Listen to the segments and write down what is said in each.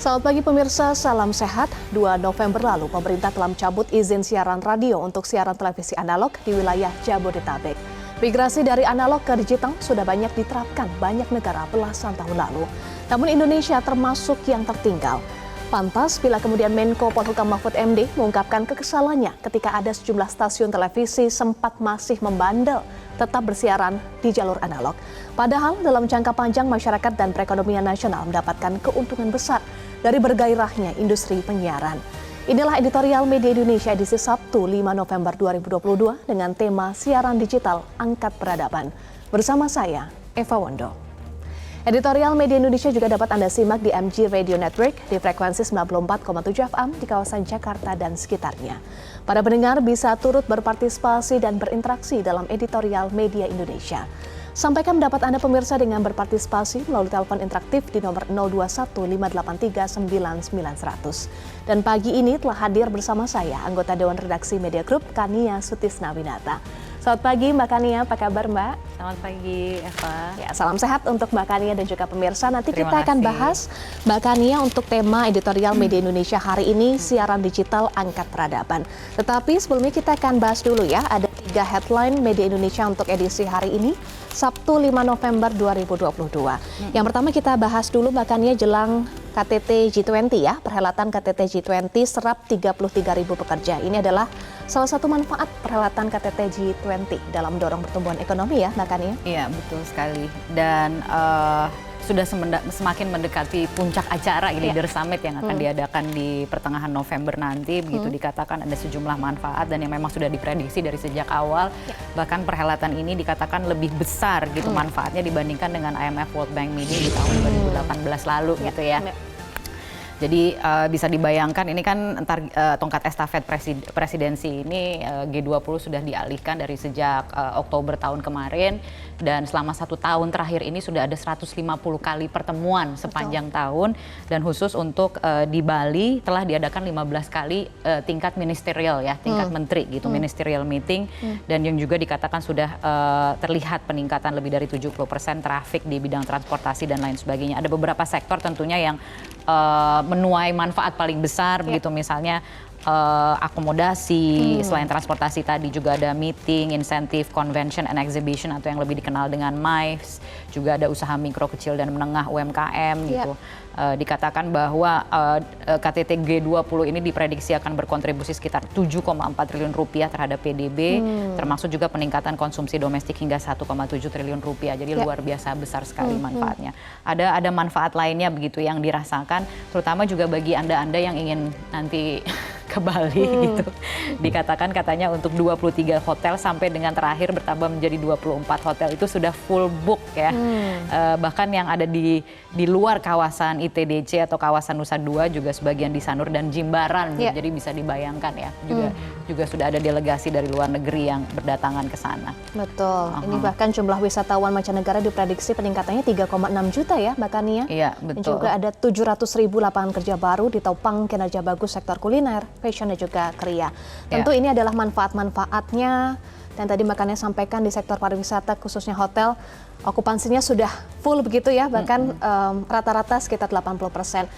Selamat pagi pemirsa, salam sehat. 2 November lalu, pemerintah telah mencabut izin siaran radio untuk siaran televisi analog di wilayah Jabodetabek. Migrasi dari analog ke digital sudah banyak diterapkan banyak negara belasan tahun lalu. Namun Indonesia termasuk yang tertinggal. Pantas bila kemudian Menko Polhukam Mahfud MD mengungkapkan kekesalannya ketika ada sejumlah stasiun televisi sempat masih membandel tetap bersiaran di jalur analog. Padahal dalam jangka panjang masyarakat dan perekonomian nasional mendapatkan keuntungan besar dari bergairahnya industri penyiaran. Inilah editorial Media Indonesia edisi Sabtu 5 November 2022 dengan tema Siaran Digital Angkat Peradaban. Bersama saya, Eva Wondo. Editorial Media Indonesia juga dapat Anda simak di MG Radio Network di frekuensi 94,7 FM di kawasan Jakarta dan sekitarnya. Para pendengar bisa turut berpartisipasi dan berinteraksi dalam editorial Media Indonesia. Sampaikan pendapat Anda pemirsa dengan berpartisipasi melalui telepon interaktif di nomor 0215839900. Dan pagi ini telah hadir bersama saya, anggota Dewan Redaksi Media Group, Kania Sutisnawinata. Selamat pagi Mbak Kania, apa kabar Mbak? Selamat pagi Eva. Ya, salam sehat untuk Mbak Kania dan juga pemirsa. Nanti kita akan bahas Mbak Kania untuk tema editorial Media Indonesia hari ini, siaran digital angkat peradaban. Tetapi sebelumnya kita akan bahas dulu ya, ada 3 headline Media Indonesia untuk edisi hari ini, Sabtu 5 November 2022. Yang pertama kita bahas dulu Mbak Kania jelang KTT G20 ya, perhelatan KTT G20 serap 33.000 pekerja. Ini adalah salah satu manfaat perhelatan KTT G20 dalam mendorong pertumbuhan ekonomi ya, Mbak Kania? Iya, betul sekali. Dan sudah semakin mendekati puncak acara Leader Summit yang akan diadakan di pertengahan November nanti. Begitu dikatakan ada sejumlah manfaat dan yang memang sudah diprediksi dari sejak awal. Bahkan perhelatan ini dikatakan lebih besar gitu manfaatnya dibandingkan dengan IMF World Bank meeting di tahun 2018 lalu gitu ya. Jadi bisa dibayangkan ini kan tongkat estafet presidensi ini G20 sudah dialihkan dari sejak Oktober tahun kemarin dan selama 1 tahun terakhir ini sudah ada 150 kali pertemuan sepanjang tahun dan khusus untuk di Bali telah diadakan 15 kali tingkat ministerial ya, tingkat menteri gitu, ministerial meeting dan yang juga dikatakan sudah terlihat peningkatan lebih dari 70% trafik di bidang transportasi dan lain sebagainya. Ada beberapa sektor tentunya yang menuai manfaat paling besar begitu misalnya akomodasi, selain transportasi tadi juga ada meeting, insentif, convention and exhibition atau yang lebih dikenal dengan MICE, juga ada usaha mikro, kecil dan menengah UMKM gitu. Dikatakan bahwa KTT G20 ini diprediksi akan berkontribusi sekitar 7,4 triliun rupiah terhadap PDB, termasuk juga peningkatan konsumsi domestik hingga 1,7 triliun rupiah. Jadi luar biasa besar sekali manfaatnya. Ada manfaat lainnya begitu yang dirasakan, terutama juga bagi Anda yang ingin nanti ke Bali gitu. Dikatakan katanya untuk 23 hotel sampai dengan terakhir bertambah menjadi 24 hotel itu sudah full book ya. Bahkan yang ada di luar kawasan ITDC atau kawasan Nusa Dua juga sebagian di Sanur dan Jimbaran. Jadi bisa dibayangkan ya. Juga sudah ada delegasi dari luar negeri yang berdatangan ke sana. Betul. Ini bahkan jumlah wisatawan mancanegara diprediksi peningkatannya 3,6 juta ya Mbak Kania. Iya, betul. Dan juga ada 700.000 lapangan kerja baru ditopang kinerja bagus sektor kuliner, fashion dan juga kria. Tentu ini adalah manfaat-manfaatnya dan tadi Mbak Kania sampaikan di sektor pariwisata khususnya hotel okupansinya sudah full begitu ya, bahkan rata-rata sekitar 80%.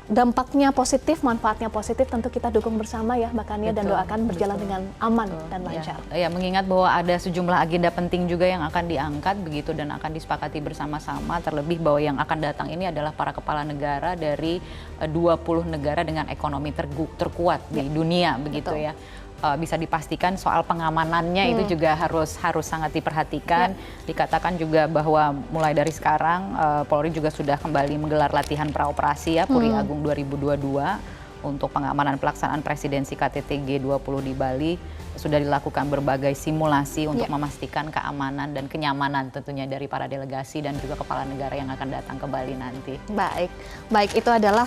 Dampaknya positif, manfaatnya positif, tentu kita dukung bersama ya Mbak Kania dan doakan berjalan dengan aman dan lancar. Ya, mengingat bahwa ada sejumlah agenda penting juga yang akan diangkat begitu dan akan disepakati bersama-sama, terlebih bahwa yang akan datang ini adalah para kepala negara dari 20 negara dengan ekonomi terkuat di dunia begitu ya. Bisa dipastikan soal pengamanannya itu juga harus sangat diperhatikan. Dikatakan juga bahwa mulai dari sekarang Polri juga sudah kembali menggelar latihan praoperasi ya Puri Agung 2022 untuk pengamanan pelaksanaan presidensi KTT G20 di Bali. Sudah dilakukan berbagai simulasi untuk memastikan keamanan dan kenyamanan tentunya dari para delegasi dan juga kepala negara yang akan datang ke Bali nanti. Baik itu adalah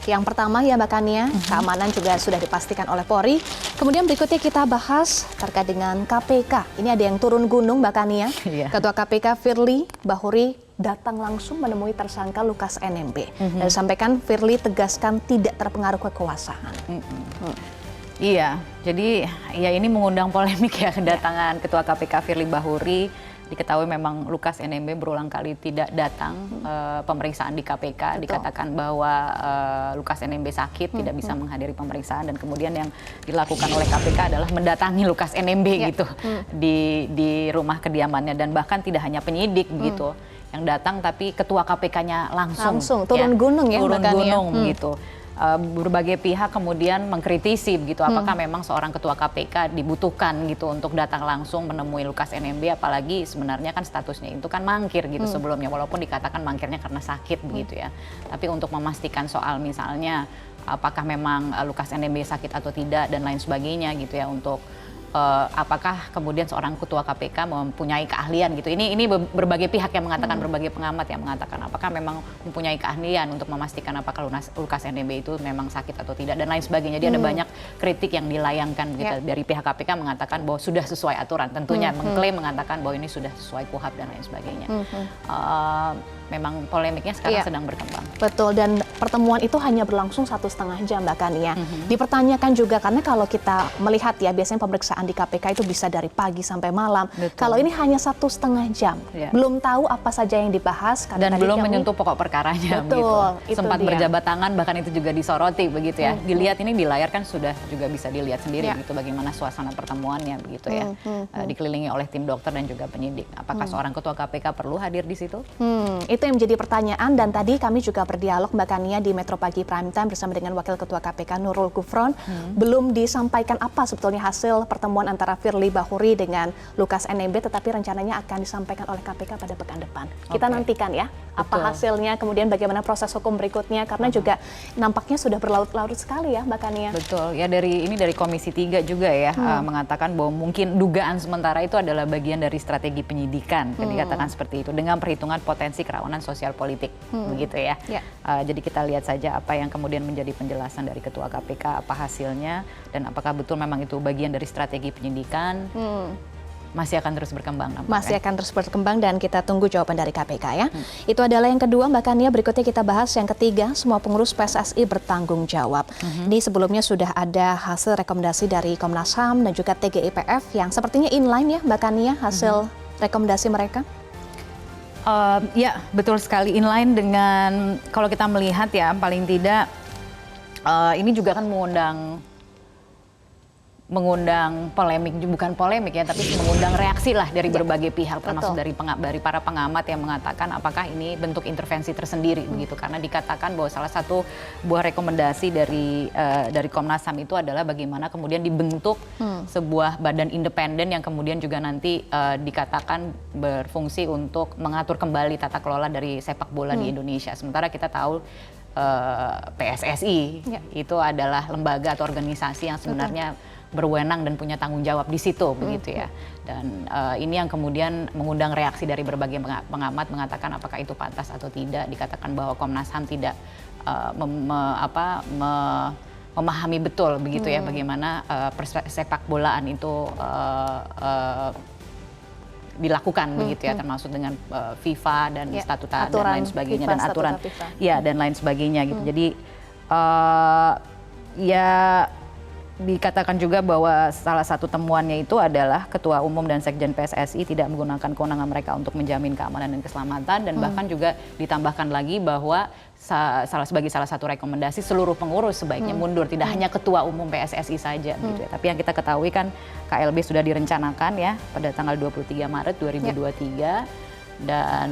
yang pertama ya Mbak Kania, keamanan juga sudah dipastikan oleh Polri. Kemudian berikutnya kita bahas terkait dengan KPK. Ini ada yang turun gunung Mbak Kania. Ketua KPK Firly Bahuri datang langsung menemui tersangka Lukas NMB. Dan disampaikan Firly tegaskan tidak terpengaruh kekuasaan. Iya, jadi ya ini mengundang polemik ya kedatangan Ketua KPK Firly Bahuri diketahui memang Lukas NMB berulang kali tidak datang pemeriksaan di KPK. Betul. Dikatakan bahwa Lukas NMB sakit, tidak bisa menghadiri pemeriksaan, dan kemudian yang dilakukan oleh KPK adalah mendatangi Lukas NMB gitu di rumah kediamannya, dan bahkan tidak hanya penyidik begitu yang datang, tapi ketua KPK-nya langsung turun gunung ya, turun gunung gitu. Berbagai pihak kemudian mengkritisi begitu, apakah memang seorang ketua KPK dibutuhkan gitu untuk datang langsung menemui Lukas NMB, apalagi sebenarnya kan statusnya itu kan mangkir gitu sebelumnya, walaupun dikatakan mangkirnya karena sakit begitu ya. Tapi untuk memastikan soal misalnya apakah memang Lukas NMB sakit atau tidak dan lain sebagainya gitu ya, untuk apakah kemudian seorang ketua KPK mempunyai keahlian gitu. Ini berbagai pihak yang mengatakan, berbagai pengamat yang mengatakan apakah memang mempunyai keahlian untuk memastikan apakah Lukas NMB itu memang sakit atau tidak dan lain sebagainya. Jadi ada banyak kritik yang dilayangkan gitu dari pihak KPK mengatakan bahwa sudah sesuai aturan. Tentunya mengklaim mengatakan bahwa ini sudah sesuai KUHAP dan lain sebagainya. Memang polemiknya sekarang sedang berkembang. Betul, dan pertemuan itu hanya berlangsung 1,5 jam Mbak Kania. Dipertanyakan juga karena kalau kita melihat ya, biasanya pemeriksaan di KPK itu bisa dari pagi sampai malam. Betul. Kalau ini hanya 1,5 jam, belum tahu apa saja yang dibahas. Dan belum menyentuh pokok perkaranya. Betul, begitu. Sempat berjabat tangan, bahkan itu juga disoroti begitu ya. Dilihat ini di layar kan sudah juga bisa dilihat sendiri gitu bagaimana suasana pertemuannya begitu ya. Dikelilingi oleh tim dokter dan juga penyidik. Apakah seorang ketua KPK perlu hadir di situ? Itu yang menjadi pertanyaan, dan tadi kami juga berdialog Mbak Kania di Metro Pagi Prime Time bersama dengan Wakil Ketua KPK Nurul Gufron. Belum disampaikan apa sebetulnya hasil pertemuan antara Firly Bahuri dengan Lukas NMB, tetapi rencananya akan disampaikan oleh KPK pada pekan depan. Kita nantikan ya apa hasilnya, kemudian bagaimana proses hukum berikutnya, karena juga nampaknya sudah berlarut-larut sekali ya Mbak Kania. Betul, ya dari Komisi 3 juga ya mengatakan bahwa mungkin dugaan sementara itu adalah bagian dari strategi penyidikan, dikatakan seperti itu, dengan perhitungan potensi kerawanan sosial politik, begitu ya. Jadi kita lihat saja apa yang kemudian menjadi penjelasan dari Ketua KPK, apa hasilnya, dan apakah betul memang itu bagian dari strategi penyidikan. Masih akan terus berkembang nampaknya. Masih akan terus berkembang dan kita tunggu jawaban dari KPK ya. Itu adalah yang kedua Mbak Kania. Berikutnya kita bahas yang ketiga, semua pengurus PSSI bertanggung jawab. Ini sebelumnya sudah ada hasil rekomendasi dari Komnas HAM dan juga TGIPF yang sepertinya inline ya Mbak Kania hasil rekomendasi mereka. Ya betul sekali, inline dengan kalau kita melihat ya, paling tidak ini juga kan mengundang polemik, bukan polemik ya, tapi mengundang reaksi lah dari berbagai pihak, termasuk dari para pengamat yang mengatakan apakah ini bentuk intervensi tersendiri begitu, karena dikatakan bahwa salah satu buah rekomendasi dari Komnas HAM itu adalah bagaimana kemudian dibentuk sebuah badan independen yang kemudian juga nanti dikatakan berfungsi untuk mengatur kembali tata kelola dari sepak bola di Indonesia. Sementara kita tahu PSSI itu adalah lembaga atau organisasi yang sebenarnya berwenang dan punya tanggung jawab di situ begitu ya. Dan ini yang kemudian mengundang reaksi dari berbagai pengamat mengatakan apakah itu pantas atau tidak. Dikatakan bahwa Komnas HAM tidak memahami betul begitu ya bagaimana sepak bolaan itu dilakukan begitu ya, termasuk dengan FIFA dan statuta dan lain sebagainya, dan aturan dan lain sebagainya gitu. Jadi dikatakan juga bahwa salah satu temuannya itu adalah Ketua Umum dan Sekjen PSSI tidak menggunakan kewenangan mereka untuk menjamin keamanan dan keselamatan, dan bahkan juga ditambahkan lagi bahwa sebagai salah satu rekomendasi seluruh pengurus sebaiknya mundur, tidak hanya Ketua Umum PSSI saja gitu ya. Tapi yang kita ketahui kan KLB sudah direncanakan ya pada tanggal 23 Maret 2023 dan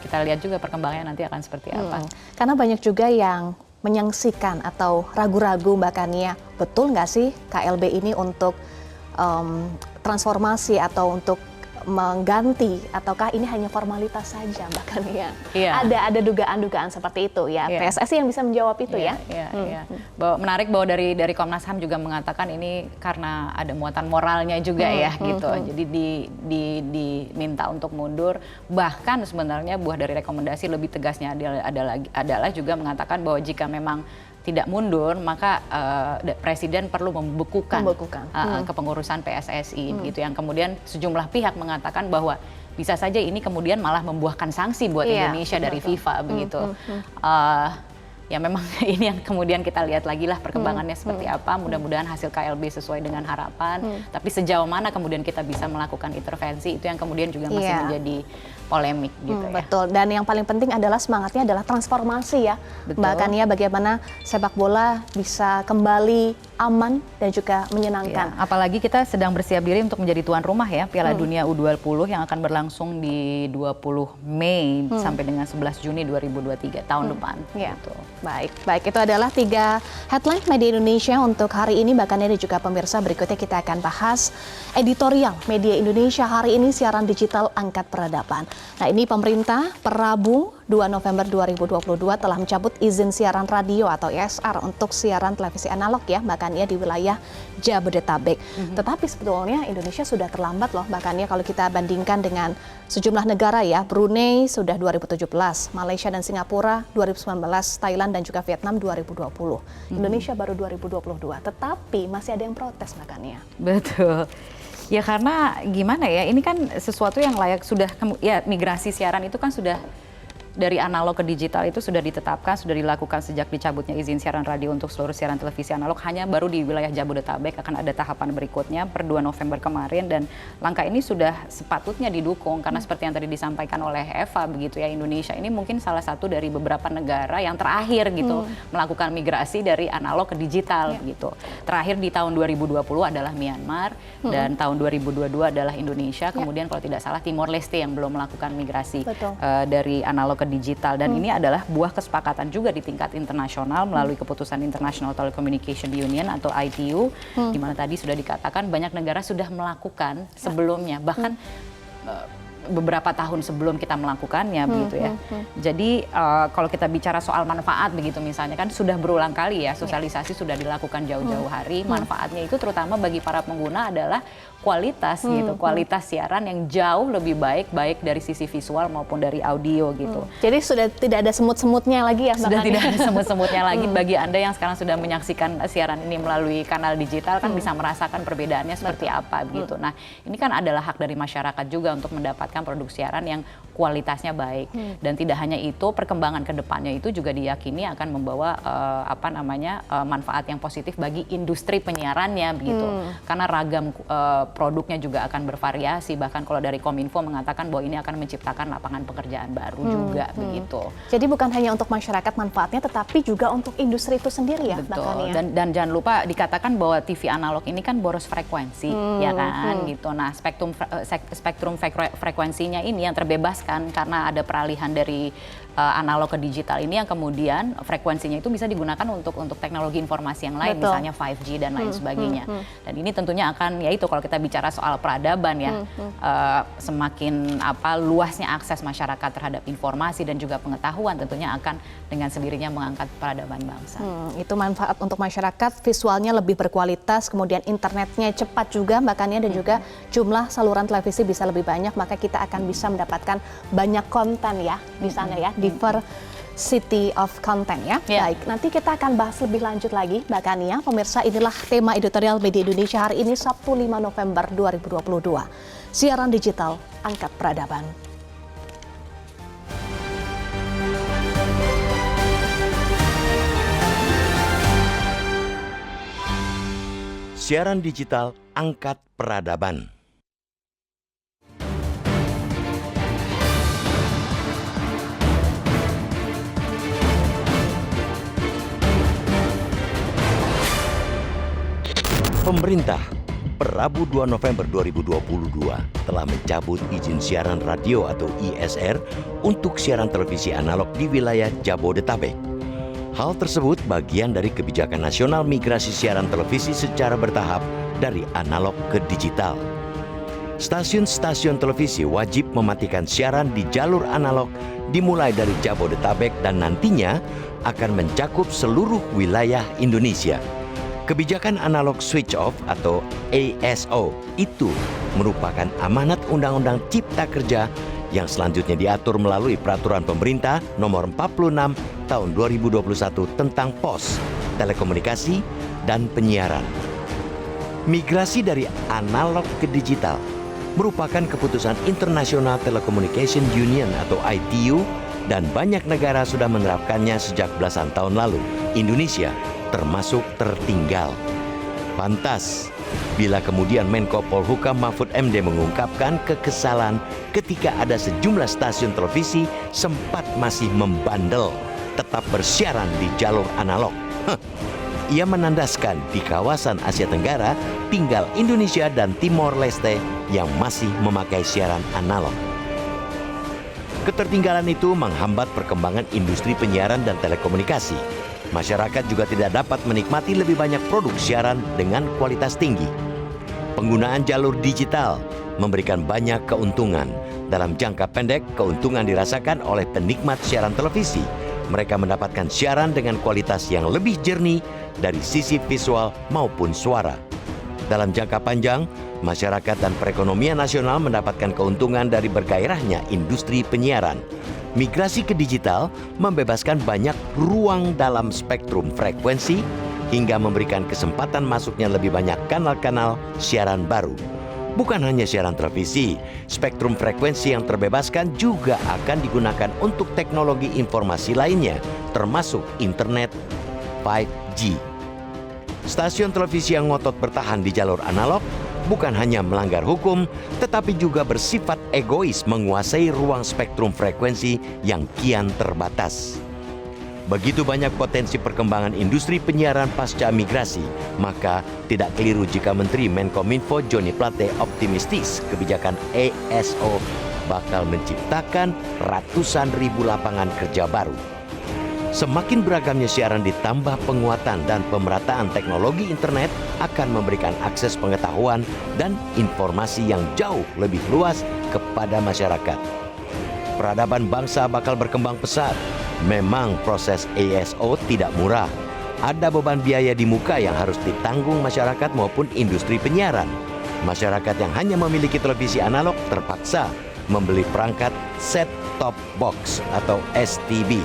kita lihat juga perkembangannya nanti akan seperti apa. Karena banyak juga yang menyaksikan atau ragu-ragu Mbak Kania, betul nggak sih KLB ini untuk transformasi atau untuk mengganti, ataukah ini hanya formalitas saja Mbak Kania? Ada dugaan-dugaan seperti itu ya. PSSI yang bisa menjawab itu ya. Menarik bahwa dari Komnas HAM juga mengatakan ini karena ada muatan moralnya juga ya gitu. Jadi diminta untuk mundur. Bahkan sebenarnya buah dari rekomendasi lebih tegasnya adalah juga mengatakan bahwa jika memang tidak mundur, maka Presiden perlu membekukan kepengurusan PSSI gitu, yang kemudian sejumlah pihak mengatakan bahwa bisa saja ini kemudian malah membuahkan sanksi buat Indonesia dari FIFA begitu. ya memang ini yang kemudian kita lihat lagi lah perkembangannya seperti apa. Mudah-mudahan hasil KLB sesuai dengan harapan. Tapi sejauh mana kemudian kita bisa melakukan intervensi, itu yang kemudian juga masih menjadi polemik gitu ya. Betul, dan yang paling penting adalah semangatnya adalah transformasi ya. Betul. Bahkan ya bagaimana sepak bola bisa kembali aman dan juga menyenangkan. Ya, apalagi kita sedang bersiap diri untuk menjadi tuan rumah ya Piala Dunia U20 yang akan berlangsung di 20 Mei sampai dengan 11 Juni 2023 tahun depan. Ya. Gitu. Baik, itu adalah 3 headline media Indonesia untuk hari ini. Bahkan ini juga pemirsa, berikutnya kita akan bahas editorial media Indonesia hari ini, siaran digital angkat peradaban. Nah, ini pemerintah per Rabu 2 November 2022 telah mencabut izin siaran radio atau ISR untuk siaran televisi analog ya, bahkan ya di wilayah Jabodetabek. Tetapi sebetulnya Indonesia sudah terlambat loh, bahkan ya kalau kita bandingkan dengan sejumlah negara ya, Brunei sudah 2017, Malaysia dan Singapura 2019, Thailand dan juga Vietnam 2020. Indonesia baru 2022, tetapi masih ada yang protes makanya. Betul. Ya karena gimana ya, ini kan sesuatu yang layak sudah, ya migrasi siaran itu kan sudah dari analog ke digital itu sudah ditetapkan, sudah dilakukan sejak dicabutnya izin siaran radio untuk seluruh siaran televisi analog, hanya baru di wilayah Jabodetabek. Akan ada tahapan berikutnya per 2 November kemarin, dan langkah ini sudah sepatutnya didukung karena seperti yang tadi disampaikan oleh Eva begitu ya, Indonesia ini mungkin salah satu dari beberapa negara yang terakhir gitu melakukan migrasi dari analog ke digital gitu. Terakhir di tahun 2020 adalah Myanmar dan tahun 2022 adalah Indonesia. Kemudian kalau tidak salah Timor Leste yang belum melakukan migrasi dari analog ke digital, dan ini adalah buah kesepakatan juga di tingkat internasional melalui keputusan International Telecommunication Union atau ITU, di mana tadi sudah dikatakan banyak negara sudah melakukan sebelumnya, bahkan beberapa tahun sebelum kita melakukannya begitu ya. Jadi kalau kita bicara soal manfaat begitu misalnya, kan sudah berulang kali ya sosialisasi sudah dilakukan jauh-jauh hari. Manfaatnya itu terutama bagi para pengguna adalah kualitas gitu, kualitas siaran yang jauh lebih baik dari sisi visual maupun dari audio gitu. Jadi sudah tidak ada semut-semutnya lagi ya? Sudah tidak ada semut-semutnya lagi. Bagi Anda yang sekarang sudah menyaksikan siaran ini melalui kanal digital kan bisa merasakan perbedaannya seperti apa begitu. Nah, ini kan adalah hak dari masyarakat juga untuk mendapatkan produk siaran yang kualitasnya baik. Dan tidak hanya itu, perkembangan ke depannya itu juga diyakini akan membawa manfaat yang positif bagi industri penyiarannya begitu. Karena ragam produknya juga akan bervariasi, bahkan kalau dari Kominfo mengatakan bahwa ini akan menciptakan lapangan pekerjaan baru juga begitu. Jadi bukan hanya untuk masyarakat manfaatnya, tetapi juga untuk industri itu sendiri ya. Betul. Dan jangan lupa dikatakan bahwa TV analog ini kan boros frekuensi, ya kan gitu. Nah, spektrum frekuensinya ini yang terbebaskan karena ada peralihan dari analog ke digital ini, yang kemudian frekuensinya itu bisa digunakan untuk teknologi informasi yang lain, misalnya 5G dan lain sebagainya. Dan ini tentunya akan, yaitu kalau kita bicara soal peradaban ya, semakin luasnya akses masyarakat terhadap informasi dan juga pengetahuan tentunya akan dengan sendirinya mengangkat peradaban bangsa. Itu manfaat untuk masyarakat, visualnya lebih berkualitas, kemudian internetnya cepat juga bahkannya, dan juga jumlah saluran televisi bisa lebih banyak, maka kita akan bisa mendapatkan banyak konten ya di sana ya. Diversity of content ya. Baik, nanti kita akan bahas lebih lanjut lagi Mbak Kania. Pemirsa, inilah tema editorial Media Indonesia hari ini, Sabtu 5 November 2022. Siaran digital angkat peradaban. Siaran digital angkat peradaban. Pemerintah per Rabu 2 November 2022 telah mencabut izin siaran radio atau ISR untuk siaran televisi analog di wilayah Jabodetabek. Hal tersebut bagian dari kebijakan nasional migrasi siaran televisi secara bertahap dari analog ke digital. Stasiun-stasiun televisi wajib mematikan siaran di jalur analog dimulai dari Jabodetabek dan nantinya akan mencakup seluruh wilayah Indonesia. Kebijakan analog switch off atau ASO itu merupakan amanat Undang-Undang Cipta Kerja yang selanjutnya diatur melalui Peraturan Pemerintah Nomor 46 Tahun 2021 tentang Pos, Telekomunikasi, dan Penyiaran. Migrasi dari analog ke digital merupakan keputusan International Telecommunication Union atau ITU dan banyak negara sudah menerapkannya sejak belasan tahun lalu. Indonesia termasuk tertinggal. Pantas bila kemudian Menko Polhukam Mahfud MD mengungkapkan kekesalan ketika ada sejumlah stasiun televisi sempat masih membandel tetap bersiaran di jalur analog. Ia menandaskan di kawasan Asia Tenggara tinggal Indonesia dan Timor Leste yang masih memakai siaran analog. Ketertinggalan itu menghambat perkembangan industri penyiaran dan telekomunikasi. Masyarakat juga tidak dapat menikmati lebih banyak produk siaran dengan kualitas tinggi. Penggunaan jalur digital memberikan banyak keuntungan. Dalam jangka pendek, keuntungan dirasakan oleh penikmat siaran televisi. Mereka mendapatkan siaran dengan kualitas yang lebih jernih dari sisi visual maupun suara. Dalam jangka panjang, masyarakat dan perekonomian nasional mendapatkan keuntungan dari bergairahnya industri penyiaran. Migrasi ke digital membebaskan banyak ruang dalam spektrum frekuensi hingga memberikan kesempatan masuknya lebih banyak kanal-kanal siaran baru. Bukan hanya siaran televisi, spektrum frekuensi yang terbebaskan juga akan digunakan untuk teknologi informasi lainnya, termasuk internet 5G. Stasiun televisi yang ngotot bertahan di jalur analog bukan hanya melanggar hukum, tetapi juga bersifat egois menguasai ruang spektrum frekuensi yang kian terbatas. Begitu banyak potensi perkembangan industri penyiaran pasca migrasi, maka tidak keliru jika Menteri Menkominfo Johnny Plate optimistis kebijakan ESO bakal menciptakan ratusan ribu lapangan kerja baru. Semakin beragamnya siaran ditambah penguatan dan pemerataan teknologi internet akan memberikan akses pengetahuan dan informasi yang jauh lebih luas kepada masyarakat. Peradaban bangsa bakal berkembang pesat. Memang proses ESO tidak murah. Ada beban biaya di muka yang harus ditanggung masyarakat maupun industri penyiaran. Masyarakat yang hanya memiliki televisi analog terpaksa membeli perangkat set-top box atau STB.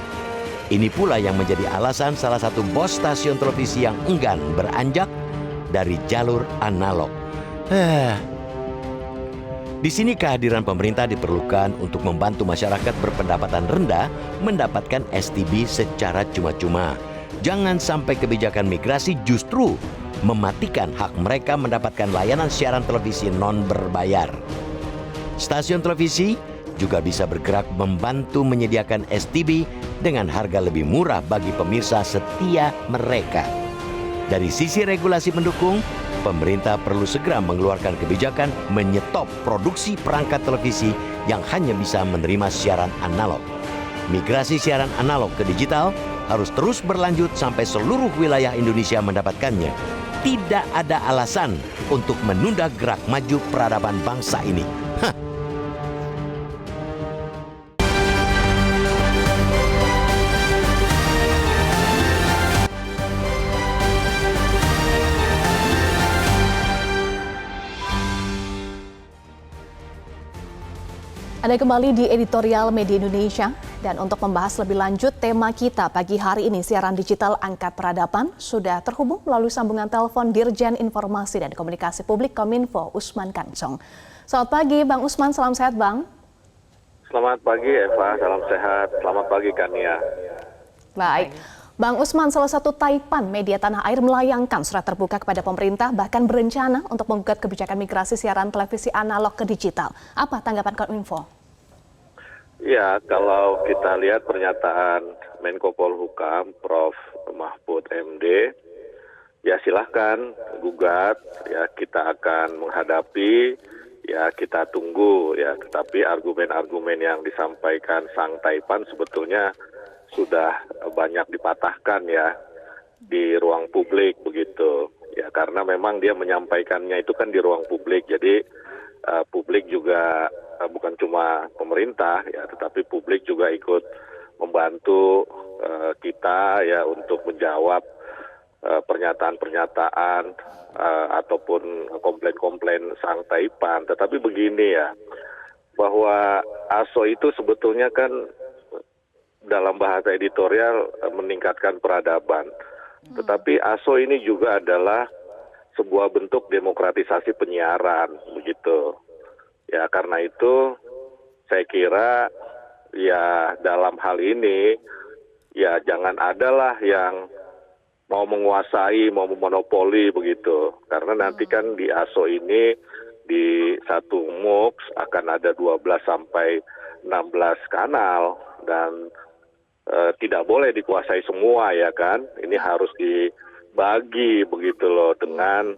Ini pula yang menjadi alasan salah satu bos stasiun televisi yang enggan beranjak dari jalur analog. Di sini kehadiran pemerintah diperlukan untuk membantu masyarakat berpendapatan rendah mendapatkan STB secara cuma-cuma. Jangan sampai kebijakan migrasi justru mematikan hak mereka mendapatkan layanan siaran televisi non berbayar. Stasiun televisi juga bisa bergerak membantu menyediakan STB dengan harga lebih murah bagi pemirsa setia mereka. Dari sisi regulasi pendukung, pemerintah perlu segera mengeluarkan kebijakan menyetop produksi perangkat televisi yang hanya bisa menerima siaran analog. Migrasi siaran analog ke digital harus terus berlanjut sampai seluruh wilayah Indonesia mendapatkannya. Tidak ada alasan untuk menunda gerak maju peradaban bangsa ini. Anda kembali di Editorial Media Indonesia, dan untuk membahas lebih lanjut tema kita pagi hari ini, siaran digital angkat peradaban, sudah terhubung melalui sambungan telepon Dirjen Informasi dan Komunikasi Publik Kominfo, Usman Kancong. Selamat pagi Bang Usman, salam sehat Bang. Selamat pagi Eva, salam sehat. Selamat pagi Kania. Baik. Bang Usman, salah satu taipan media tanah air melayangkan surat terbuka kepada pemerintah, bahkan berencana untuk menggugat kebijakan migrasi siaran televisi analog ke digital. Apa tanggapan Kominfo? Ya, kalau kita lihat pernyataan Menko Polhukam, Prof. Mahfud MD, ya silahkan gugat, ya kita akan menghadapi, ya kita tunggu, ya tetapi argumen-argumen yang disampaikan sang taipan sebetulnya sudah banyak dipatahkan ya di ruang publik begitu, ya karena memang dia menyampaikannya itu kan di ruang publik, jadi publik juga bukan cuma pemerintah ya, tetapi publik juga ikut membantu kita ya untuk menjawab pernyataan-pernyataan ataupun komplain-komplain sang taipan. Tetapi begini ya, bahwa ASO itu sebetulnya kan dalam bahasa editorial meningkatkan peradaban. Tetapi ASO ini juga adalah sebuah bentuk demokratisasi penyiaran begitu. Ya karena itu saya kira ya dalam hal ini ya jangan adalah yang mau menguasai, mau memonopoli begitu. Karena nanti kan di ASO ini di satu MUX akan ada 12 sampai 16 kanal dan tidak boleh dikuasai semua ya kan. Ini harus dibagi begitu loh dengan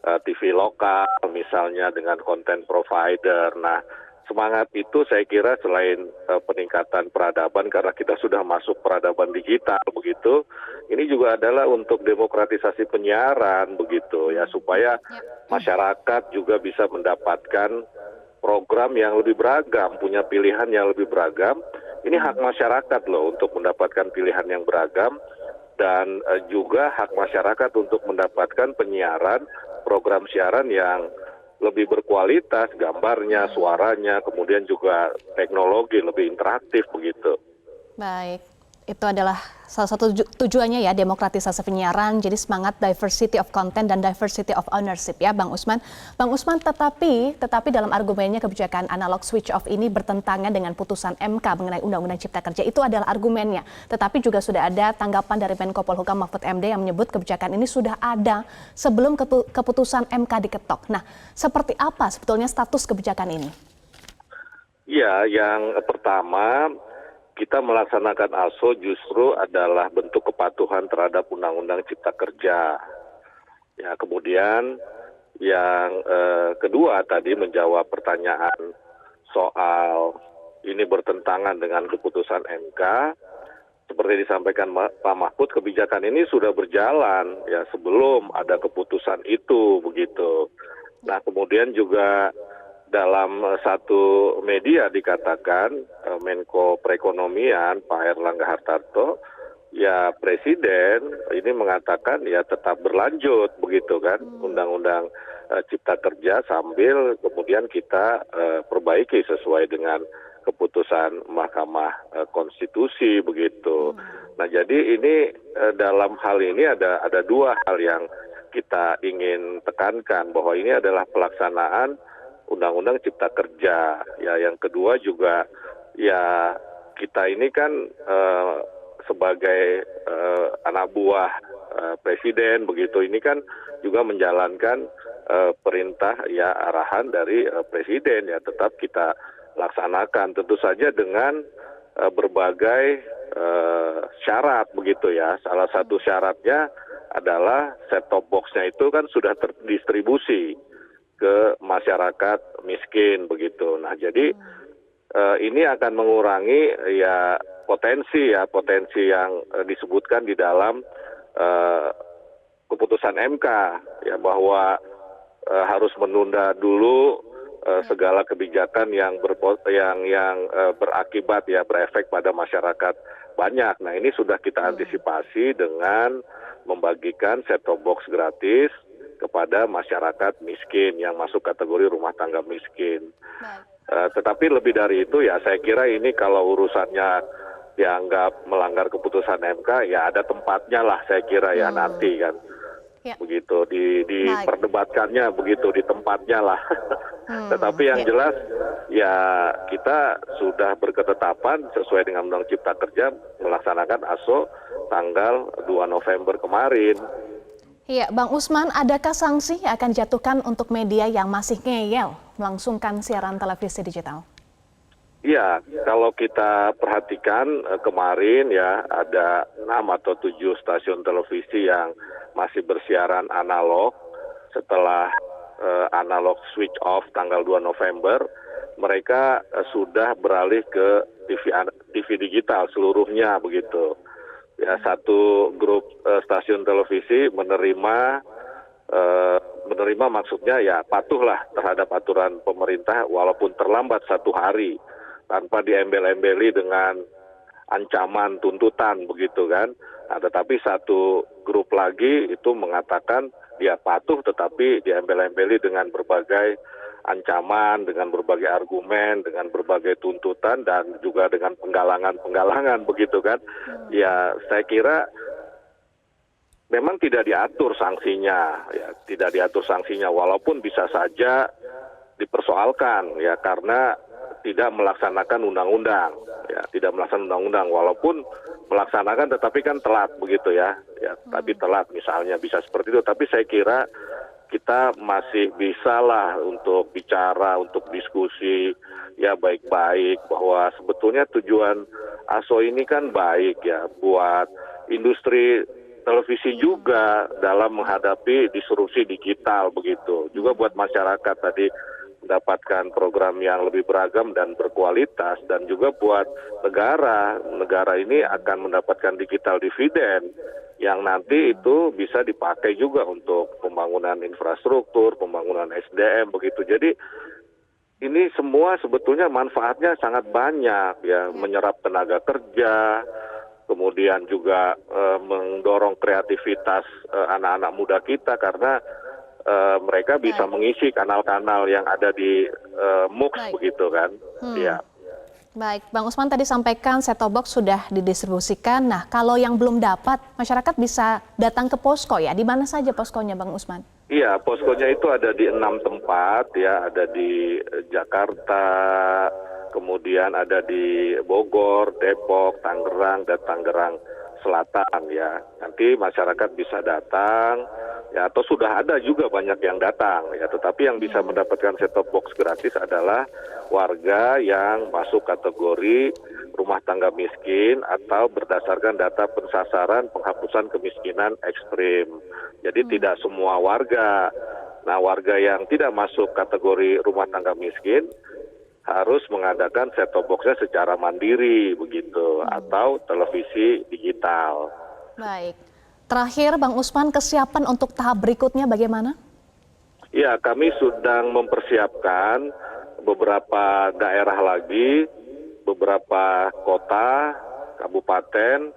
TV lokal misalnya dengan content provider. Nah, semangat itu saya kira selain peningkatan peradaban karena kita sudah masuk peradaban digital begitu, ini juga adalah untuk demokratisasi penyiaran begitu ya supaya masyarakat juga bisa mendapatkan program yang lebih beragam, punya pilihan yang lebih beragam. Ini hak masyarakat loh untuk mendapatkan pilihan yang beragam dan juga hak masyarakat untuk mendapatkan penyiaran program siaran yang lebih berkualitas, gambarnya, suaranya, kemudian juga teknologi lebih interaktif begitu. Baik, itu adalah salah satu tujuannya ya, demokratisasi penyiaran, jadi semangat diversity of content dan diversity of ownership ya Bang Usman. Bang Usman, tetapi dalam argumennya kebijakan analog switch off ini bertentangan dengan putusan MK mengenai Undang-Undang Cipta Kerja. Itu adalah argumennya. Tetapi juga sudah ada tanggapan dari Menko Polhukam Mahfud MD yang menyebut kebijakan ini sudah ada sebelum keputusan MK diketok. Nah, seperti apa sebetulnya status kebijakan ini? Ya, yang pertama kita melaksanakan ASO justru adalah bentuk kepatuhan terhadap Undang-Undang Cipta Kerja. Ya, kemudian yang kedua tadi menjawab pertanyaan soal ini bertentangan dengan keputusan MK. Seperti disampaikan Pak Mahfud, kebijakan ini sudah berjalan ya sebelum ada keputusan itu begitu. Nah, kemudian juga dalam satu media dikatakan Menko Perekonomian Pak Airlangga Hartarto, ya Presiden ini mengatakan ya tetap berlanjut begitu kan Undang-Undang Cipta Kerja sambil kemudian kita perbaiki sesuai dengan keputusan Mahkamah Konstitusi begitu. Nah, jadi ini dalam hal ini ada dua hal yang kita ingin tekankan bahwa ini adalah pelaksanaan Undang-Undang Cipta Kerja. Ya, yang kedua juga ya kita ini kan sebagai anak buah Presiden begitu, ini kan juga menjalankan perintah ya arahan dari Presiden ya tetap kita laksanakan tentu saja dengan berbagai syarat begitu ya. Salah satu syaratnya adalah set-top box-nya itu kan sudah terdistribusi ke masyarakat miskin begitu. Nah, jadi ini akan mengurangi ya potensi yang disebutkan di dalam keputusan MK ya bahwa harus menunda dulu segala kebijakan yang berakibat ya berefek pada masyarakat banyak. Nah, ini sudah kita antisipasi dengan membagikan set-top box gratis kepada masyarakat miskin yang masuk kategori rumah tangga miskin. Tetapi lebih dari itu ya saya kira ini kalau urusannya dianggap melanggar keputusan MK ya ada tempatnya lah saya kira ya nanti kan. Ya. Begitu diperdebatkannya begitu di tempatnya lah. Tetapi yang jelas ya kita sudah berketetapan sesuai dengan Undang Cipta Kerja melaksanakan ASO tanggal 2 November kemarin. Iya, Bang Usman, adakah sanksi yang akan dijatuhkan untuk media yang masih ngeyel melangsungkan siaran televisi digital? Iya, kalau kita perhatikan kemarin ya ada 6 atau 7 stasiun televisi yang masih bersiaran analog. Setelah analog switch off tanggal 2 November, mereka sudah beralih ke TV digital seluruhnya begitu. Ya, satu grup stasiun televisi menerima maksudnya ya patuhlah terhadap aturan pemerintah walaupun terlambat 1 hari tanpa diembel-embeli dengan ancaman tuntutan begitu kan. Nah, tetapi satu grup lagi itu mengatakan dia patuh tetapi diembel-embeli dengan berbagai ancaman, dengan berbagai argumen, dengan berbagai tuntutan dan juga dengan penggalangan begitu kan. Ya, saya kira memang tidak diatur sanksinya, ya, tidak diatur sanksinya walaupun bisa saja dipersoalkan ya karena tidak melaksanakan undang-undang, ya, tidak melaksanakan undang-undang, walaupun melaksanakan tetapi kan telat begitu ya, tapi telat misalnya bisa seperti itu. Tapi saya kira kita masih bisa lah untuk bicara, untuk diskusi ya baik-baik, bahwa sebetulnya tujuan ASO ini kan baik ya buat industri televisi juga dalam menghadapi disrupsi digital begitu. Juga buat masyarakat tadi mendapatkan program yang lebih beragam dan berkualitas, dan juga buat negara ini akan mendapatkan digital dividen yang nanti itu bisa dipakai juga untuk pembangunan infrastruktur, pembangunan SDM begitu. Jadi ini semua sebetulnya manfaatnya sangat banyak ya, menyerap tenaga kerja, kemudian juga mendorong kreativitas anak-anak muda kita karena mereka bisa mengisi kanal-kanal yang ada di MUX begitu kan. Ya. Baik, Bang Usman tadi sampaikan set-top box sudah didistribusikan. Nah, kalau yang belum dapat, masyarakat bisa datang ke posko ya. Di mana saja poskonya, Bang Usman? Iya, poskonya itu ada di 6 tempat ya, ada di Jakarta, kemudian ada di Bogor, Depok, Tangerang, dan Tangerang Selatan ya. Nanti masyarakat bisa datang ya, atau sudah ada juga banyak yang datang ya, tetapi yang bisa mendapatkan set-top box gratis adalah warga yang masuk kategori rumah tangga miskin atau berdasarkan data pensasaran penghapusan kemiskinan ekstrim. Jadi tidak semua warga. Nah, warga yang tidak masuk kategori rumah tangga miskin harus mengadakan set-top box-nya secara mandiri begitu, atau televisi digital. Baik. Terakhir, Bang Usman, kesiapan untuk tahap berikutnya bagaimana? Ya, kami sedang mempersiapkan beberapa daerah lagi, beberapa kota, kabupaten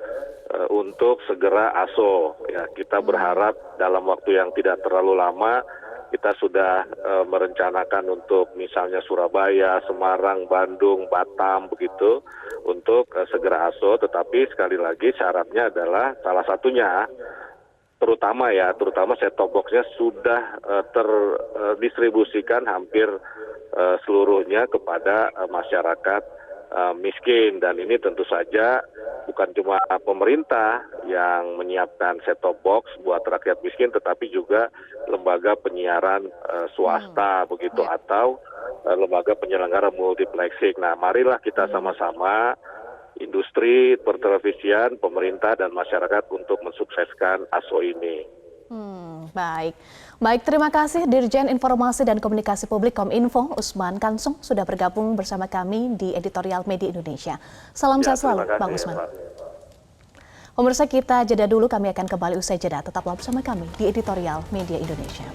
untuk segera ASO. Ya, kita berharap dalam waktu yang tidak terlalu lama kita sudah merencanakan untuk misalnya Surabaya, Semarang, Bandung, Batam begitu untuk segera ASO. Tetapi sekali lagi syaratnya adalah salah satunya terutama set-top box-nya sudah terdistribusikan hampir seluruhnya kepada masyarakat miskin, dan ini tentu saja bukan cuma pemerintah yang menyiapkan set-top box buat rakyat miskin, tetapi juga lembaga penyiaran swasta begitu, atau lembaga penyelenggara multiplexing. Nah, marilah kita sama-sama industri pertelevisian, pemerintah dan masyarakat untuk mensukseskan ASO ini. Baik, terima kasih Dirjen Informasi dan Komunikasi Publik Kominfo Usman Kansong sudah bergabung bersama kami di Editorial Media Indonesia. Salam sehat selalu, Bang Usman. Pemirsa, kita jeda dulu, kami akan kembali usai jeda. Tetaplah bersama kami di Editorial Media Indonesia.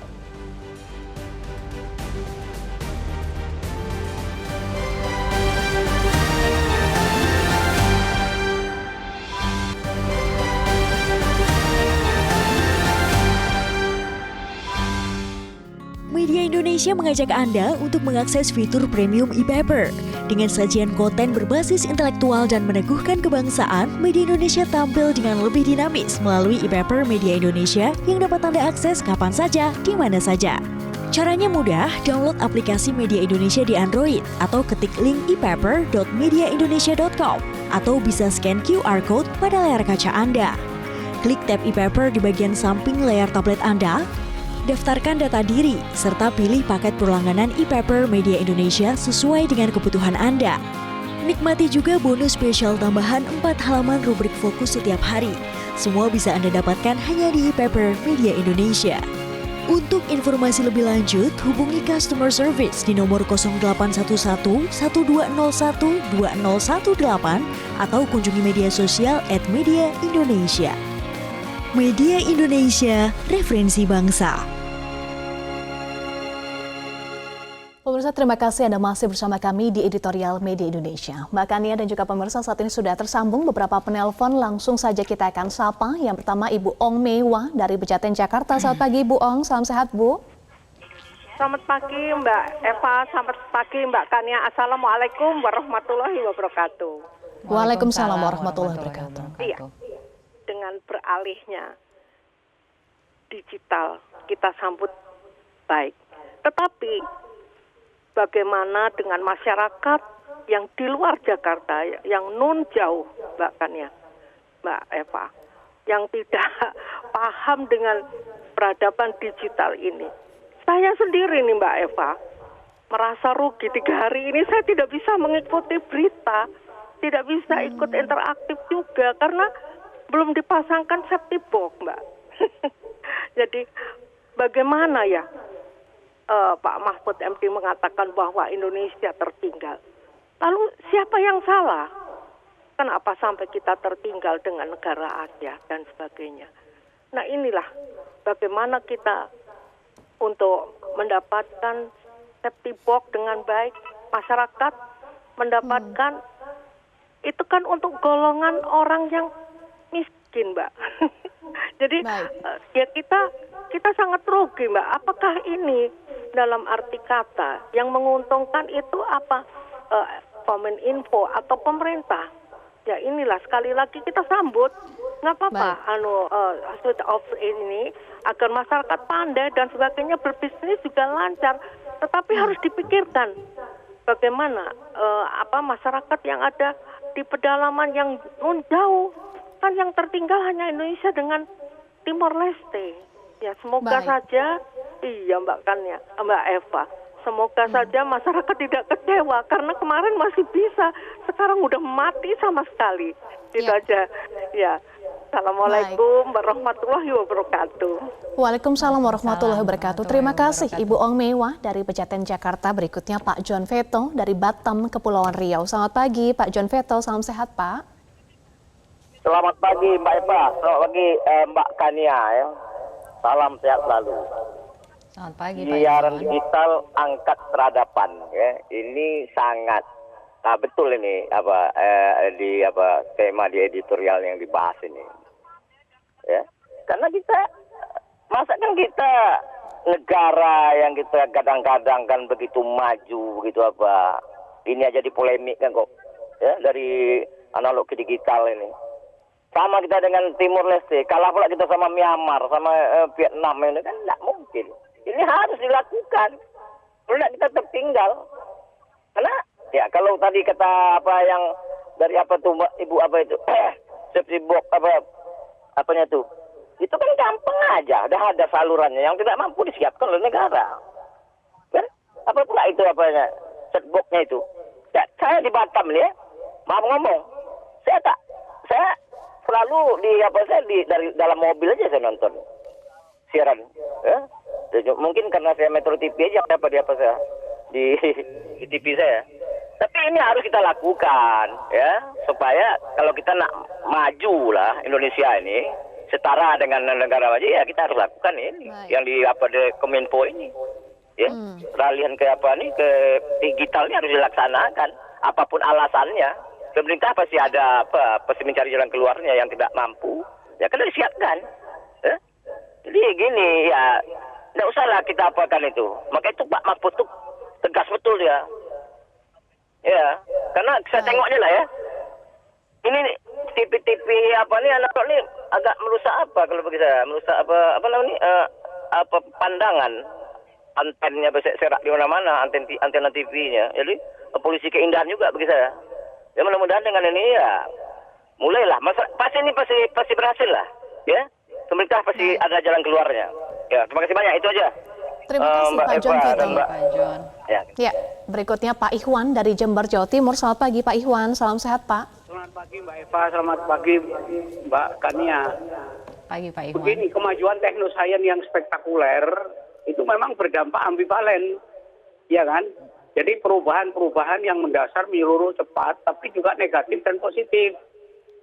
Media Indonesia mengajak Anda untuk mengakses fitur premium e-paper. Dengan sajian konten berbasis intelektual dan meneguhkan kebangsaan, Media Indonesia tampil dengan lebih dinamis melalui e-paper Media Indonesia yang dapat Anda akses kapan saja, di mana saja. Caranya mudah, download aplikasi Media Indonesia di Android atau ketik link e-paper.mediaindonesia.com atau bisa scan QR Code pada layar kaca Anda. Klik tab e-paper di bagian samping layar tablet Anda, daftarkan data diri, serta pilih paket berlangganan e-paper Media Indonesia sesuai dengan kebutuhan Anda. Nikmati juga bonus spesial tambahan 4 halaman rubrik fokus setiap hari. Semua bisa Anda dapatkan hanya di e-paper Media Indonesia. Untuk informasi lebih lanjut, hubungi customer service di nomor 0811 1201 2018 atau kunjungi media sosial @Media Indonesia. Media Indonesia, referensi bangsa. Pemirsa, terima kasih Anda masih bersama kami di Editorial Media Indonesia. Mbak Kania dan juga pemirsa saat ini sudah tersambung beberapa penelpon. Langsung saja kita akan sapa. Yang pertama Ibu Ong Mewa dari Pejaten, Jakarta. Selamat pagi Bu Ong, salam sehat Bu. Selamat pagi Mbak Eva, selamat pagi Mbak Kania. Assalamualaikum warahmatullahi wabarakatuh. Waalaikumsalam warahmatullahi wabarakatuh. Iya, dengan beralihnya digital kita sambut baik. Tetapi bagaimana dengan masyarakat yang di luar Jakarta, yang non jauh bahkan ya, Mbak Eva, yang tidak paham dengan peradaban digital ini. Saya sendiri nih Mbak Eva, merasa rugi 3 hari ini saya tidak bisa mengikuti berita, tidak bisa ikut interaktif juga karena belum dipasangkan safety box, Mbak. Jadi bagaimana ya Pak Mahfud MD mengatakan bahwa Indonesia tertinggal. Lalu siapa yang salah? Kenapa sampai kita tertinggal dengan negara Asia dan sebagainya? Nah inilah bagaimana kita untuk mendapatkan safety box dengan baik, masyarakat mendapatkan itu kan untuk golongan orang yang miskin, Mbak. Jadi ya kita sangat rugi, Mbak. Apakah ini dalam arti kata yang menguntungkan itu apa Kominfo atau pemerintah? Ya inilah sekali lagi kita sambut, nggak apa-apa switch off ini agar masyarakat pandai dan sebagainya, berbisnis juga lancar. Tetapi harus dipikirkan bagaimana masyarakat yang ada di pedalaman yang jauh, kan yang tertinggal hanya Indonesia dengan Timor Leste. Ya semoga saja, iya Mbak Eva, semoga saja masyarakat tidak kecewa karena kemarin masih bisa, sekarang udah mati sama sekali. Itu aja. Ya. Assalamualaikum warahmatullahi wabarakatuh. Waalaikumsalam warahmatullahi wabarakatuh. Terima kasih Ibu Ong Mewah dari Pejaten Jakarta. Berikutnya Pak John Veto dari Batam, Kepulauan Riau. Selamat pagi Pak John Veto, salam sehat Pak. Selamat pagi Mbak Eva, selamat pagi Mbak Kania ya. Salam sehat selalu. Selamat pagi Pak Siaran John. digital angkat peradaban ya. Ini sangat betul ini tema di editorial yang dibahas ini. Ya. Karena kita negara yang kita kadang-kadang kan begitu maju, begitu ini aja di polemik kan kok. Ya, dari analog ke digital ini. Sama kita dengan Timur Leste, kalah pula kita sama Myanmar, sama Vietnam ini kan tidak mungkin. Ini harus dilakukan. Kalau kita tertinggal. Karena ya kalau tadi kata yang dari Ibu safety box apanya tuh. Itu kan gampang aja, udah ada salurannya yang tidak mampu disiapkan oleh negara. Kan? Apa pula itu set box-nya itu. Ya, saya di Batam nih ya. Maaf ngomong. Saya selalu dari dalam mobil aja saya nonton siaran. Ya. Mungkin karena saya Metro TV aja di TV saya. Tapi ini harus kita lakukan ya, supaya kalau kita nak maju lah Indonesia ini setara dengan negara maju, ya kita harus lakukan ini. Yang di Kominfo ini. Ya, peralihan ke ke digitalnya harus dilaksanakan. Apapun alasannya, pemerintah pasti pasti mencari jalan keluarnya yang tidak mampu. Ya kan disiapkan. Ya. Jadi gini ya, tidak usahlah kita apakan itu. Maka itu Pak Mahfud tuh tegas betul ya. Ya, karena saya tengoknya lah ya. Ini TV-TV anak ini agak merusak kalau bagi saya, merusak pandangan. Antennya berserak di mana-mana, antena TV-nya. Jadi polisi keindahan juga bagi saya. Ya mudah-mudahan dengan ini ya mulailah. Pasti berhasil lah. Ya, pemerintah pasti ada jalan keluarnya. Ya, terima kasih banyak, itu aja. Terima kasih Pak John Veto. Pak John. Ya, berikutnya Pak Ikhwan dari Jember, Jawa Timur. Selamat pagi Pak Ikhwan, salam sehat Pak. Selamat pagi Mbak Eva, selamat pagi Mbak Kania. Pagi Pak Ikhwan. Begini, kemajuan teknosains yang spektakuler itu memang berdampak ambivalen, ya kan? Jadi perubahan-perubahan yang mendasar menyeluruh cepat, tapi juga negatif dan positif.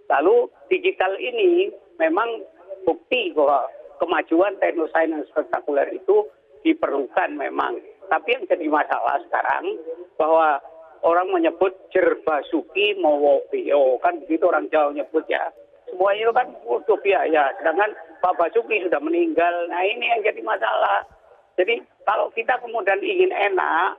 Lalu digital ini memang bukti bahwa kemajuan teknosains yang spektakuler itu diperlukan memang. Tapi yang jadi masalah sekarang bahwa orang menyebut Jerbasuki Mowobeo, kan begitu orang Jawa nyebut ya. Semuanya kan utopia ya, sedangkan Pak Basuki sudah meninggal. Nah ini yang jadi masalah. Jadi kalau kita kemudian ingin enak,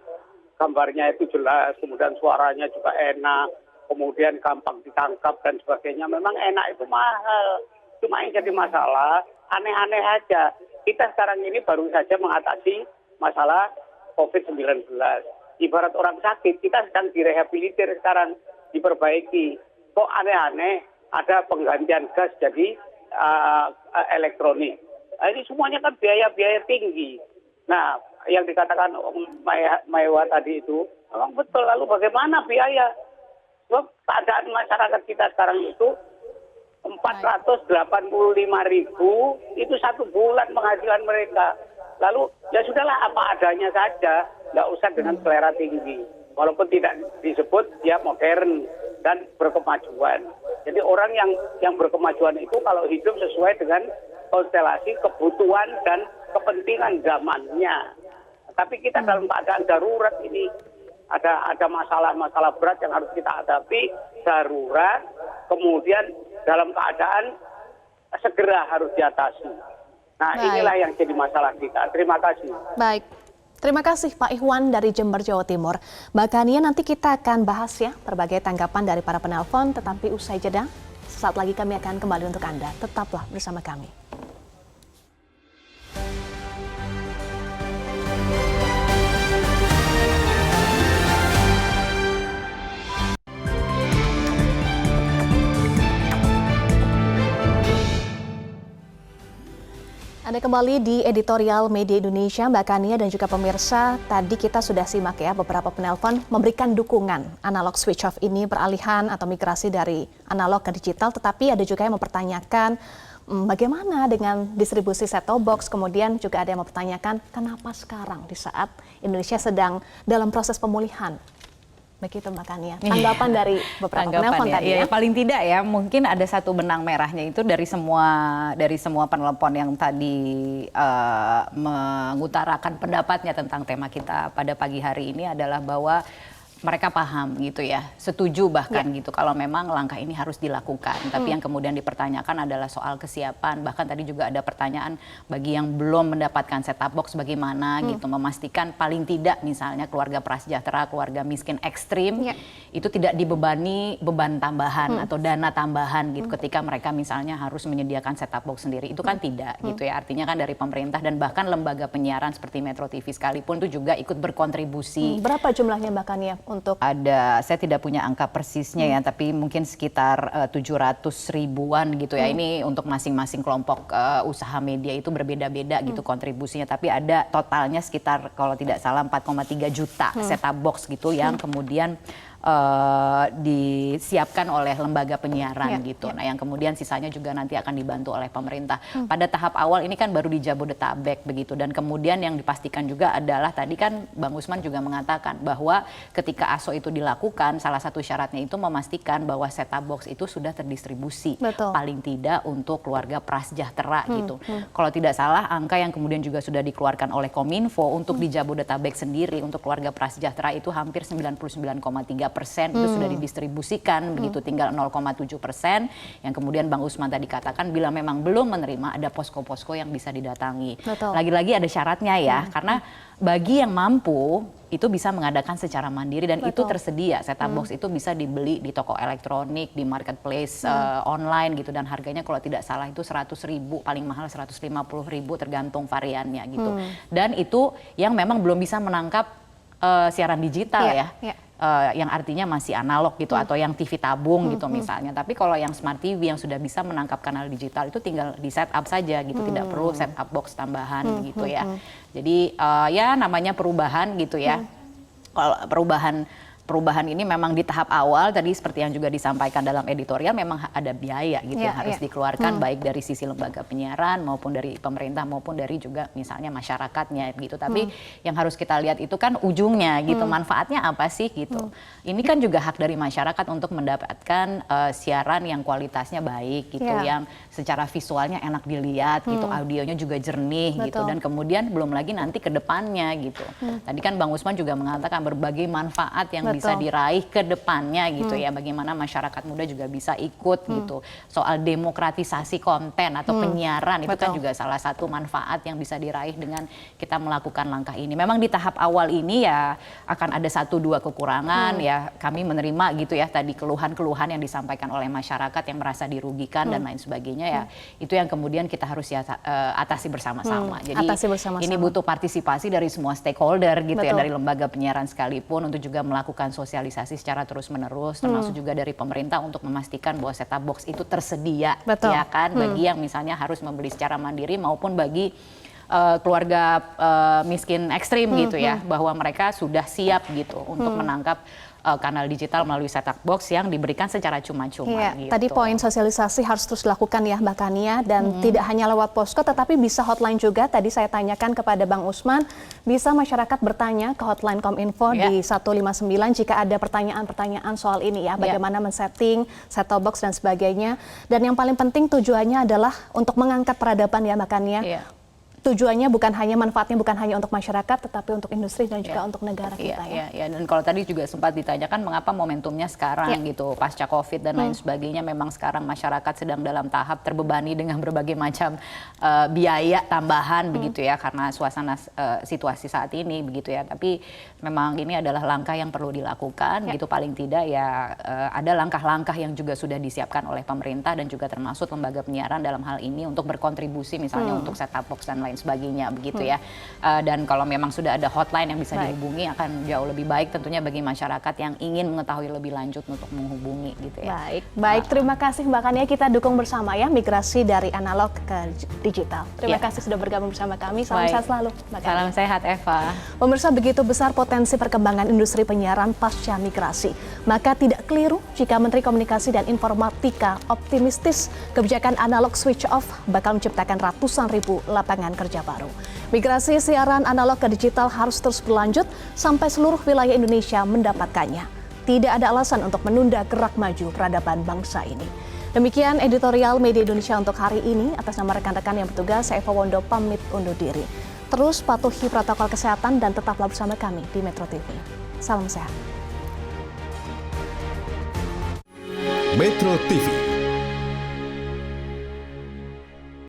gambarnya itu jelas, kemudian suaranya juga enak, kemudian gampang ditangkap dan sebagainya, memang enak itu mahal. Cuma yang jadi masalah, aneh-aneh aja. Kita sekarang ini baru saja mengatasi masalah COVID-19. ibarat orang sakit, kita sedang direhabilitir sekarang, diperbaiki. Kok aneh-aneh ada penggantian gas jadi elektronik. Nah, ini semuanya kan biaya-biaya tinggi. Nah, yang dikatakan Maiwa tadi itu memang betul. Lalu bagaimana biaya? Sebab keadaan masyarakat kita sekarang itu 485.000 itu 1 bulan penghasilan mereka. Lalu ya sudahlah apa adanya saja, nggak usah dengan selera tinggi. Walaupun tidak disebut dia modern dan berkemajuan. Jadi orang yang berkemajuan itu kalau hidup sesuai dengan konstelasi kebutuhan dan kepentingan zamannya. Tapi kita dalam keadaan darurat ini ada masalah-masalah berat yang harus kita hadapi, darurat, kemudian dalam keadaan segera harus diatasi. Nah, inilah yang jadi masalah kita. Terima kasih. Baik. Terima kasih Pak Ikhwan dari Jember, Jawa Timur. Mbak Kania, nanti kita akan bahas ya berbagai tanggapan dari para penelpon, tetapi usai jeda, sesaat lagi kami akan kembali untuk Anda. Tetaplah bersama kami. Anda kembali di Editorial Media Indonesia, Mbak Kania dan juga pemirsa. Tadi kita sudah simak ya beberapa penelpon memberikan dukungan analog switch off ini, peralihan atau migrasi dari analog ke digital. Tetapi ada juga yang mempertanyakan bagaimana dengan distribusi set-top box. Kemudian juga ada yang mempertanyakan kenapa sekarang di saat Indonesia sedang dalam proses pemulihan. Begitu Mbak Kania, tanggapan dari beberapa penelpon tadi ya. Paling tidak ya, mungkin ada satu benang merahnya itu dari semua penelpon yang tadi mengutarakan pendapatnya tentang tema kita pada pagi hari ini adalah bahwa mereka paham gitu ya, setuju bahkan gitu kalau memang langkah ini harus dilakukan. Tapi yang kemudian dipertanyakan adalah soal kesiapan. Bahkan tadi juga ada pertanyaan bagi yang belum mendapatkan set-top box bagaimana gitu, memastikan paling tidak misalnya keluarga prasejahtera, keluarga miskin ekstrim itu tidak dibebani beban tambahan atau dana tambahan gitu ketika mereka misalnya harus menyediakan set-top box sendiri. Itu kan tidak gitu ya. Artinya kan dari pemerintah dan bahkan lembaga penyiaran seperti Metro TV sekalipun itu juga ikut berkontribusi. Berapa jumlahnya Mbak Kania? Untuk saya tidak punya angka persisnya ya, tapi mungkin sekitar 700 ribuan gitu ya. Ini untuk masing-masing kelompok usaha media itu berbeda-beda gitu kontribusinya, tapi ada totalnya sekitar kalau tidak salah 4,3 juta set-top box gitu yang kemudian disiapkan oleh lembaga penyiaran gitu. Nah, yang kemudian sisanya juga nanti akan dibantu oleh pemerintah. Pada tahap awal ini kan baru di Jabodetabek begitu, dan kemudian yang dipastikan juga adalah tadi kan Bang Usman juga mengatakan bahwa ketika ASO itu dilakukan, salah satu syaratnya itu memastikan bahwa set-top box itu sudah terdistribusi. Betul. Paling tidak untuk keluarga prasejahtera gitu. Kalau tidak salah angka yang kemudian juga sudah dikeluarkan oleh Kominfo untuk di Jabodetabek sendiri untuk keluarga prasejahtera itu hampir 99,3% itu sudah didistribusikan begitu, tinggal 0,7% yang kemudian Bang Usman tadi katakan bila memang belum menerima ada posko-posko yang bisa didatangi. Lagi-lagi ada syaratnya ya, karena bagi yang mampu itu bisa mengadakan secara mandiri dan itu tersedia. Set-top box itu bisa dibeli di toko elektronik, di marketplace online gitu, dan harganya kalau tidak salah itu 100.000, paling mahal 150.000 tergantung variannya gitu. Dan itu yang memang belum bisa menangkap siaran digital yang artinya masih analog gitu atau yang TV tabung gitu misalnya. Tapi kalau yang smart TV yang sudah bisa menangkap kanal digital itu tinggal di set up saja gitu, tidak perlu set up box tambahan gitu ya. Jadi ya namanya perubahan gitu ya. Kalau perubahan ini memang di tahap awal tadi seperti yang juga disampaikan dalam editorial memang ada biaya gitu yang harus dikeluarkan baik dari sisi lembaga penyiaran maupun dari pemerintah maupun dari juga misalnya masyarakatnya gitu. Tapi yang harus kita lihat itu kan ujungnya gitu, manfaatnya apa sih gitu. Ini kan juga hak dari masyarakat untuk mendapatkan siaran yang kualitasnya baik gitu, yang secara visualnya enak dilihat gitu, audionya juga jernih gitu, dan kemudian belum lagi nanti ke depannya gitu. Tadi kan Bang Usman juga mengatakan berbagai manfaat yang bisa diraih ke depannya gitu ya. Bagaimana masyarakat muda juga bisa ikut gitu. Soal demokratisasi konten atau penyiaran itu kan juga salah satu manfaat yang bisa diraih dengan kita melakukan langkah ini. Memang di tahap awal ini ya akan ada 1-2 kekurangan ya, kami menerima gitu ya tadi keluhan-keluhan yang disampaikan oleh masyarakat yang merasa dirugikan dan lain sebagainya ya. Itu yang kemudian kita harus atasi bersama-sama. Jadi ini butuh partisipasi dari semua stakeholder gitu ya, dari lembaga penyiaran sekalipun untuk juga melakukan sosialisasi secara terus-menerus, termasuk juga dari pemerintah untuk memastikan bahwa set-top box itu tersedia ya kan, bagi yang misalnya harus membeli secara mandiri maupun bagi keluarga miskin ekstrim gitu ya, bahwa mereka sudah siap gitu untuk menangkap kanal digital melalui set-top box yang diberikan secara cuma-cuma. Gitu. Tadi poin sosialisasi harus terus dilakukan ya Mbak Kania, dan tidak hanya lewat posko tetapi bisa hotline juga. Tadi saya tanyakan kepada Bang Usman, bisa masyarakat bertanya ke hotline Kominfo di 159 jika ada pertanyaan-pertanyaan soal ini ya, bagaimana men-setting set-top box dan sebagainya. Dan yang paling penting tujuannya adalah untuk mengangkat peradaban ya Mbak Kania. Tujuannya bukan hanya manfaatnya bukan hanya untuk masyarakat tetapi untuk industri dan juga untuk negara kita ya. Dan kalau tadi juga sempat ditanyakan mengapa momentumnya sekarang gitu pasca Covid dan lain sebagainya, memang sekarang masyarakat sedang dalam tahap terbebani dengan berbagai macam biaya tambahan begitu ya karena suasana situasi saat ini begitu ya. Tapi memang ini adalah langkah yang perlu dilakukan gitu, paling tidak ya ada langkah-langkah yang juga sudah disiapkan oleh pemerintah dan juga termasuk lembaga penyiaran dalam hal ini untuk berkontribusi misalnya untuk set-top box dan lain sebagainya begitu ya. Dan kalau memang sudah ada hotline yang bisa dihubungi akan jauh lebih baik tentunya bagi masyarakat yang ingin mengetahui lebih lanjut untuk menghubungi gitu ya. Baik, terima kasih Mbak Kania, kita dukung bersama ya migrasi dari analog ke digital. Terima kasih sudah bergabung bersama kami. Salam sehat selalu Mbak Kania. Salam sehat Eva. Pemirsa, begitu besar potensi perkembangan industri penyiaran pasca migrasi. Maka tidak keliru jika Menteri Komunikasi dan Informatika optimistis kebijakan analog switch off bakal menciptakan ratusan ribu lapangan kerja baru. Migrasi siaran analog ke digital harus terus berlanjut sampai seluruh wilayah Indonesia mendapatkannya. Tidak ada alasan untuk menunda gerak maju peradaban bangsa ini. Demikian editorial Media Indonesia untuk hari ini. Atas nama rekan-rekan yang bertugas, saya Eva Wondo pamit undur diri. Terus patuhi protokol kesehatan dan tetaplah bersama kami di Metro TV. Salam sehat. Metro TV